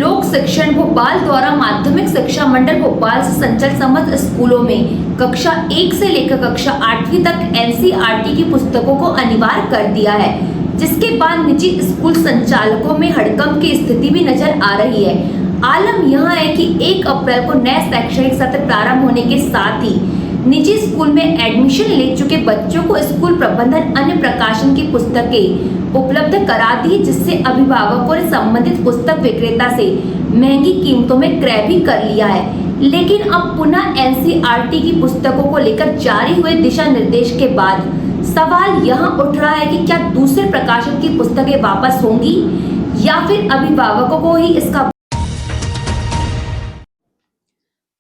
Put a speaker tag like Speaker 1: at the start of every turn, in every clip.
Speaker 1: लोक शिक्षण भोपाल द्वारा माध्यमिक शिक्षा मंडल भोपाल से संचालित समस्त स्कूलों में कक्षा 1 से लेकर कक्षा 8वीं तक एनसीईआरटी की पुस्तकों को अनिवार्य कर दिया है, जिसके बाद निजी स्कूल संचालकों में हड़कंप की स्थिति भी नजर आ रही है। आलम यह है कि 1 अप्रैल को नए शैक्षणिक सत्र प्रारंभ होने के साथ ही निजी स्कूल में एडमिशन ले चुके बच्चों को स्कूल प्रबंधन अन्य प्रकाशन की पुस्तकें उपलब्ध करा दी, जिससे अभिभावकों ने संबंधित पुस्तक विक्रेता से महंगी कीमतों में क्रय भी कर लिया है। लेकिन अब पुनः एनसीईआरटी की पुस्तकों को लेकर जारी हुए दिशा निर्देश के बाद सवाल यहाँ उठ रहा है कि क्या दूसरे प्रकाशन की पुस्तकें वापस होंगी या फिर अभिभावकों को ही इसका।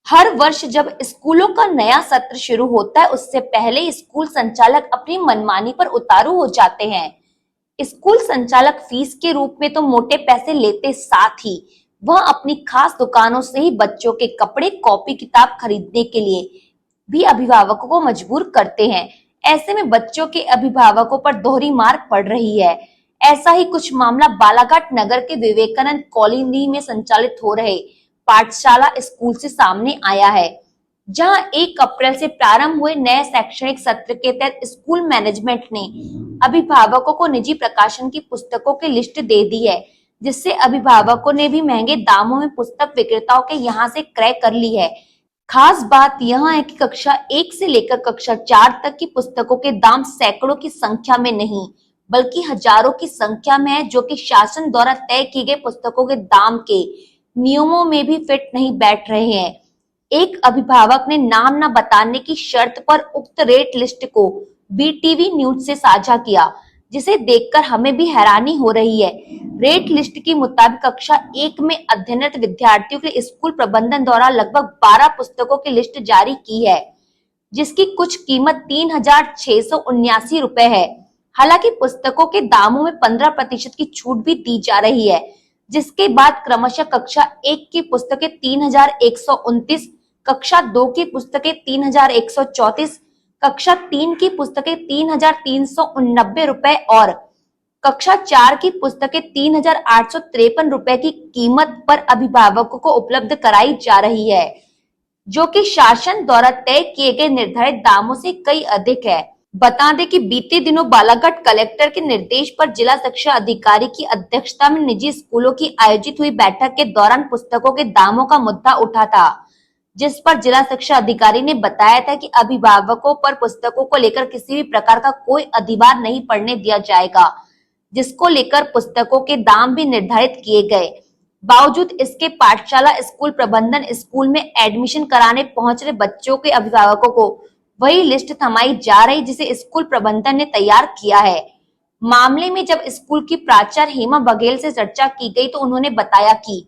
Speaker 1: हर वर्ष जब स्कूलों का नया सत्र शुरू होता है, उससे पहले स्कूल संचालक अपनी मनमानी पर उतारू हो जाते हैं। स्कूल संचालक फीस के रूप में तो मोटे पैसे लेते, साथ ही वह अपनी खास दुकानों से ही बच्चों के कपड़े, कॉपी किताब खरीदने के लिए भी अभिभावकों को मजबूर करते हैं। ऐसे में बच्चों के अभिभावकों पर दोहरी मार पड़ रही है। ऐसा ही कुछ मामला बालाघाट नगर के विवेकानंद कॉलोनी में संचालित हो रहे पाठशाला स्कूल से सामने आया है, जहां 1 अप्रैल से प्रारंभ हुए नए शैक्षणिक सत्र के तहत स्कूल मैनेजमेंट ने अभिभावकों को निजी प्रकाशन की पुस्तकों की लिस्ट दे दी है, जिससे अभिभावकों ने भी महंगे दामों में पुस्तक विक्रेताओं के यहां से क्रय कर ली है। खास बात यह है कि कक्षा 1 से लेकर कक्षा 4 तक की पुस्तकों के दाम सैकड़ों की संख्या में नहीं बल्कि हजारों की संख्या में है, जो कि शासन द्वारा तय किए गए पुस्तकों के दाम के नियमों में भी फिट नहीं बैठ रहे हैं। एक अभिभावक ने नाम न बताने की शर्त पर उक्त रेट लिस्ट को बीटीवी न्यूज से साझा किया, जिसे देखकर हमें भी हैरानी हो रही है। रेट लिस्ट के मुताबिक कक्षा 1 में अध्ययनरत विद्यार्थियों के स्कूल प्रबंधन द्वारा लगभग 12 पुस्तकों की लिस्ट जारी की है, जिसकी कुछ कीमत 3,679 रुपए है। हालांकि पुस्तकों के दामों में 15% की छूट भी दी जा रही है, जिसके बाद क्रमशः कक्षा 1 की पुस्तकें 3,129, कक्षा 2 की पुस्तकें 3,134, कक्षा 3 की पुस्तकें 3,389 रुपए और कक्षा 4 की पुस्तकें 3,853 रुपए की कीमत पर अभिभावकों को उपलब्ध कराई जा रही है, जो कि शासन द्वारा तय किए गए निर्धारित दामों से कई अधिक है। बता दें कि बीते दिनों बालाघाट कलेक्टर के निर्देश पर जिला शिक्षा अधिकारी की अध्यक्षता में निजी स्कूलों की आयोजित हुई बैठक के दौरान पुस्तकों के दामों का मुद्दा उठा था, जिस पर जिला शिक्षा अधिकारी ने बताया था कि अभिभावकों पर पुस्तकों को लेकर किसी भी प्रकार का कोई अधिभार नहीं पड़ने दिया जाएगा, जिसको लेकर पुस्तकों के दाम भी निर्धारित किए गए। बावजूद इसके पाठशाला स्कूल प्रबंधन स्कूल में एडमिशन कराने पहुंच रहे बच्चों के अभिभावकों को वही लिस्ट थमाई जा रही, जिसे स्कूल प्रबंधन ने तैयार किया है। मामले में जब स्कूल की प्राचार्य हेमा बघेल से चर्चा की गई, तो उन्होंने बताया कि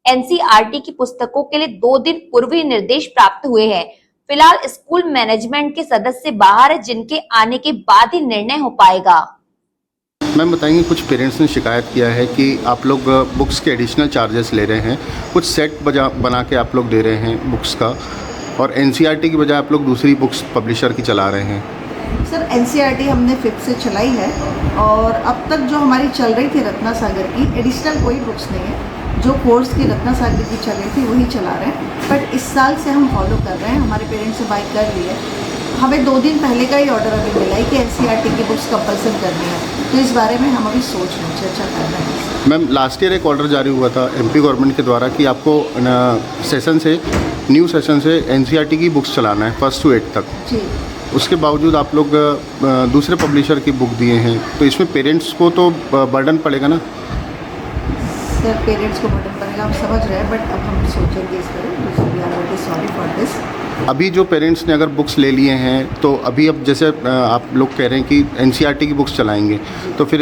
Speaker 1: एनसीईआरटी की पुस्तकों के लिए 2 दिन पूर्व ही निर्देश प्राप्त हुए हैं। फिलहाल स्कूल मैनेजमेंट के सदस्य बाहर है, जिनके आने के बाद ही निर्णय हो पाएगा।
Speaker 2: मैम बताएंगे, कुछ पेरेंट्स ने शिकायत किया है कि आप लोग बुक्स के एडिशनल चार्जेस ले रहे हैं, कुछ सेट बना के आप लोग दे रहे हैं बुक्स का, और एनसीईआरटी की बजाय आप लोग दूसरी बुक्स पब्लिशर की चला रहे हैं।
Speaker 3: सर एनसीईआरटी हमने 5th से चलाई है और अब तक जो हमारी चल रही थी रत्ना सागर की, एडिशनल कोई बुक्स नहीं है। जो कोर्स की रत्ना सागर की चल रही थी वही चला रहे हैं, बट इस साल से हम फॉलो कर रहे हैं। हमारे पेरेंट्स से बाई कर ली है। हमें 2 दिन पहले का ही ऑर्डर अभी मिला है कि एनसीईआरटी की बुक्स कंपल्सरी करनी है, तो इस बारे में हम अभी सोच रहे हैं, चर्चा कर रहे हैं।
Speaker 2: मैम लास्ट ईयर एक ऑर्डर जारी हुआ था एमपी गवर्नमेंट के द्वारा कि आपको न्यू सेशन से एनसीईआरटी की बुक्स चलाना है 1st to 8th तक
Speaker 3: जी।
Speaker 2: उसके बावजूद आप लोग दूसरे पब्लिशर की बुक दिए हैं, तो इसमें पेरेंट्स को तो बर्डन पड़ेगा ना?
Speaker 3: सर पेरेंट्स को बर्डन पड़ेगा, हम समझ रहे हैं, बट अब हम सोचेंगे इस पर। Sorry for this.
Speaker 2: अभी जो पेरेंट्स ने अगर बुक्स ले लिए हैं, तो अभी अब जैसे आप लोग कह रहे हैं कि एनसीईआरटी की बुक्स चलाएंगे, तो फिर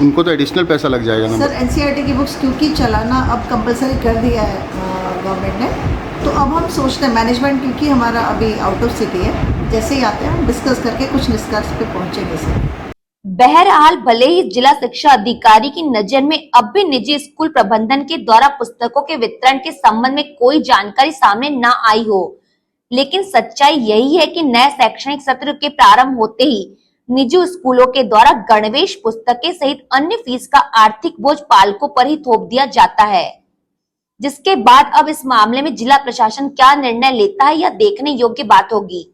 Speaker 2: उनको तो एडिशनल पैसा लग जाएगा ना?
Speaker 3: सर एनसीईआरटी की बुक्स क्योंकि चलाना अब कंपलसरी कर दिया है गवर्नमेंट ने, तो अब हम सोचते हैं मैनेजमेंट, क्योंकि हमारा अभी आउट ऑफ सिटी है, जैसे ही आते हैं हम डिस्कस करके कुछ निष्कर्ष पे पहुंचेंगे सर।
Speaker 1: बहरहाल भले ही जिला शिक्षा अधिकारी की नजर में अब भी निजी स्कूल प्रबंधन के द्वारा पुस्तकों के वितरण के संबंध में कोई जानकारी सामने न आई हो, लेकिन सच्चाई यही है कि नए शैक्षणिक सत्र के प्रारंभ होते ही निजी स्कूलों के द्वारा गणवेश, पुस्तकें सहित अन्य फीस का आर्थिक बोझ पालकों पर ही थोप दिया जाता है। जिसके बाद अब इस मामले में जिला प्रशासन क्या निर्णय लेता है यह देखने योग्य बात होगी।